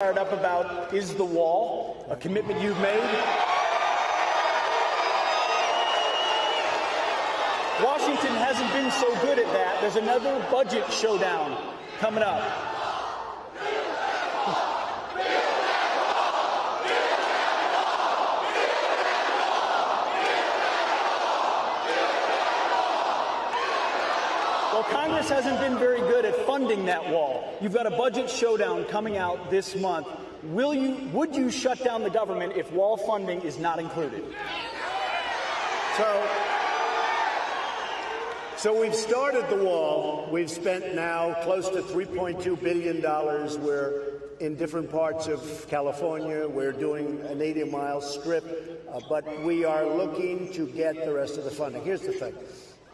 Fired up about is the wall, a commitment you've made. Washington hasn't been so good at that. There's another budget showdown coming up. Well, Congress hasn't been very good at funding that wall. You've got a budget showdown coming out this month. Would you shut down the government if wall funding is not included? So we've started the wall. We've spent now close to $3.2 billion. We're in different parts of California. We're doing an 80-mile strip, but we are looking to get the rest of the funding. Here's the thing.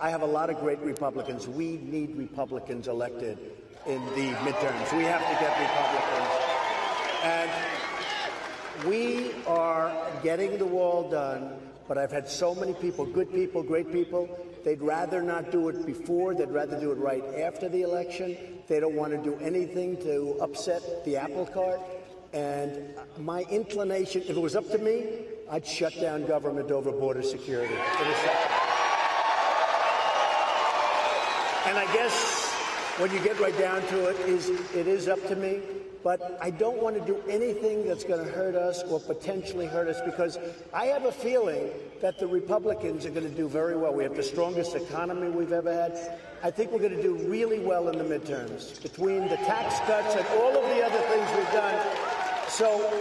I have a lot of great Republicans. We need Republicans elected in the midterms. We have to get Republicans. And we are getting the wall done, but I've had so many people, good people, great people, they'd rather not do it before. They'd rather do it right after the election. They don't want to do anything to upset the apple cart. And my inclination, if it was up to me, I'd shut down government over border security in a second. And I guess when you get right down to it, it is up to me. But I don't want to do anything that's going to hurt us or potentially hurt us, because I have a feeling that the Republicans are going to do very well. We have the strongest economy we've ever had. I think we're going to do really well in the midterms between the tax cuts and all of the other things we've done. So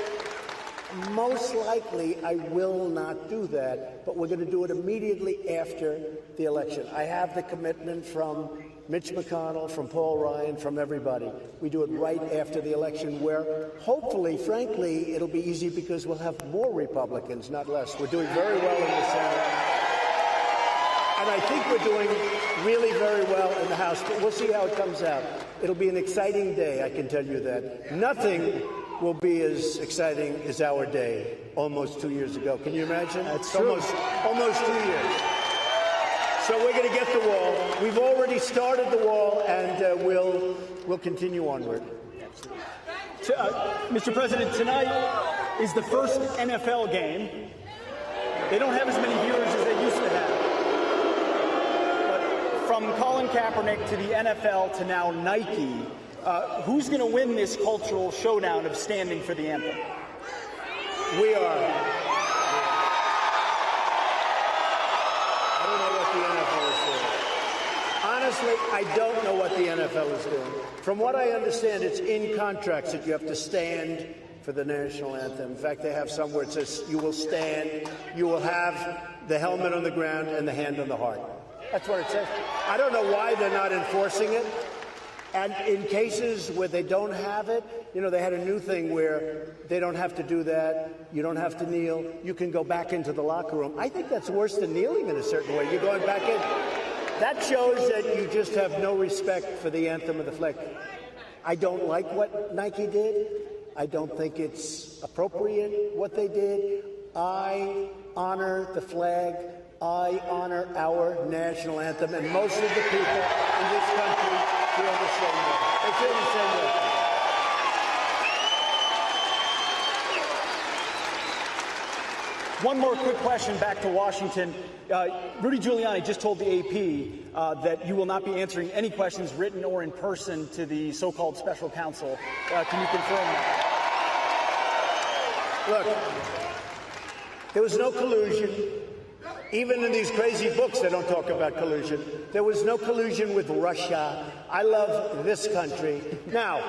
most likely I will not do that, but we're going to do it immediately after the election. I have the commitment from Mitch McConnell, from Paul Ryan, from everybody. We do it right after the election, where hopefully, frankly, it'll be easy because we'll have more Republicans, not less. We're doing very well in the Senate. And I think we're doing really very well in the House, but we'll see how it comes out. It'll be an exciting day, I can tell you that. Nothing will be as exciting as our day almost 2 years ago. Can you imagine? That's true. Almost 2 years. So we're going to get the wall. We've already started the wall, and we'll continue onward. Mr. President, tonight is the first NFL game. They don't have as many viewers as they used to have. But from Colin Kaepernick to the NFL to now Nike, who's going to win this cultural showdown of standing for the anthem? We are. Honestly, I don't know what the NFL is doing. From what I understand, it's in contracts that you have to stand for the national anthem. In fact, they have somewhere it says you will stand, you will have the helmet on the ground and the hand on the heart. That's what it says. I don't know why they're not enforcing it. And in cases where they don't have it, you know, they had a new thing where they don't have to do that. You don't have to kneel. You can go back into the locker room. I think that's worse than kneeling in a certain way. You're going back in. That shows that you just have no respect for the anthem of the flag. I don't like what Nike did. I don't think it's appropriate what they did. I honor the flag. I honor our national anthem. And most of the people in this country feel the same way. They feel the same way. One more quick question back to Washington. Rudy Giuliani just told the AP that you will not be answering any questions written or in person to the so-called special counsel. Can you confirm that? Look, there was no collusion. Even in these crazy books, they don't talk about collusion. There was no collusion with Russia. I love this country. Now,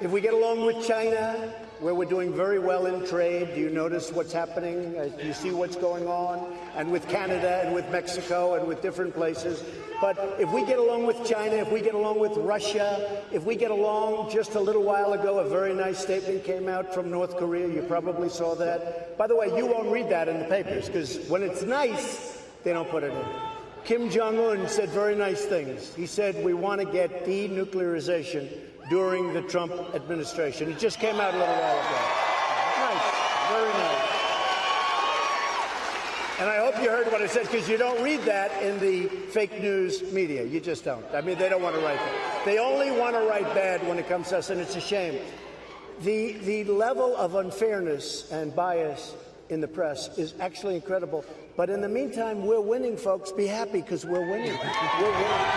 if we get along with China, where we're doing very well in trade, do you notice what's happening? Do you see what's going on? And with Canada and with Mexico and with different places. But if we get along with China, if we get along with Russia, if we get along, just a little while ago, a very nice statement came out from North Korea. You probably saw that. By the way, you won't read that in the papers, because when it's nice, they don't put it in. Kim Jong-un said very nice things. He said, we want to get denuclearization during the Trump administration. It just came out a little while ago. Nice, very nice. And I hope you heard what I said, because you don't read that in the fake news media. You just don't. I mean, they don't want to write that. They only want to write bad when it comes to us, and it's a shame. The level of unfairness and bias in the press is actually incredible. But in the meantime, we're winning, folks. Be happy because we're winning. We're winning.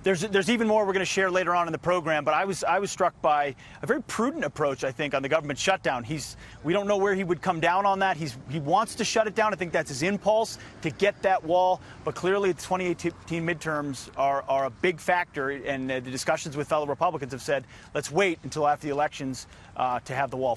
There's even more we're going to share later on in the program, but I was struck by a very prudent approach, I think, on the government shutdown. We don't know where he would come down on that. He wants to shut it down. I think that's his impulse to get that wall. But clearly, the 2018 midterms are a big factor, and the discussions with fellow Republicans have said, let's wait until after the elections to have the wall.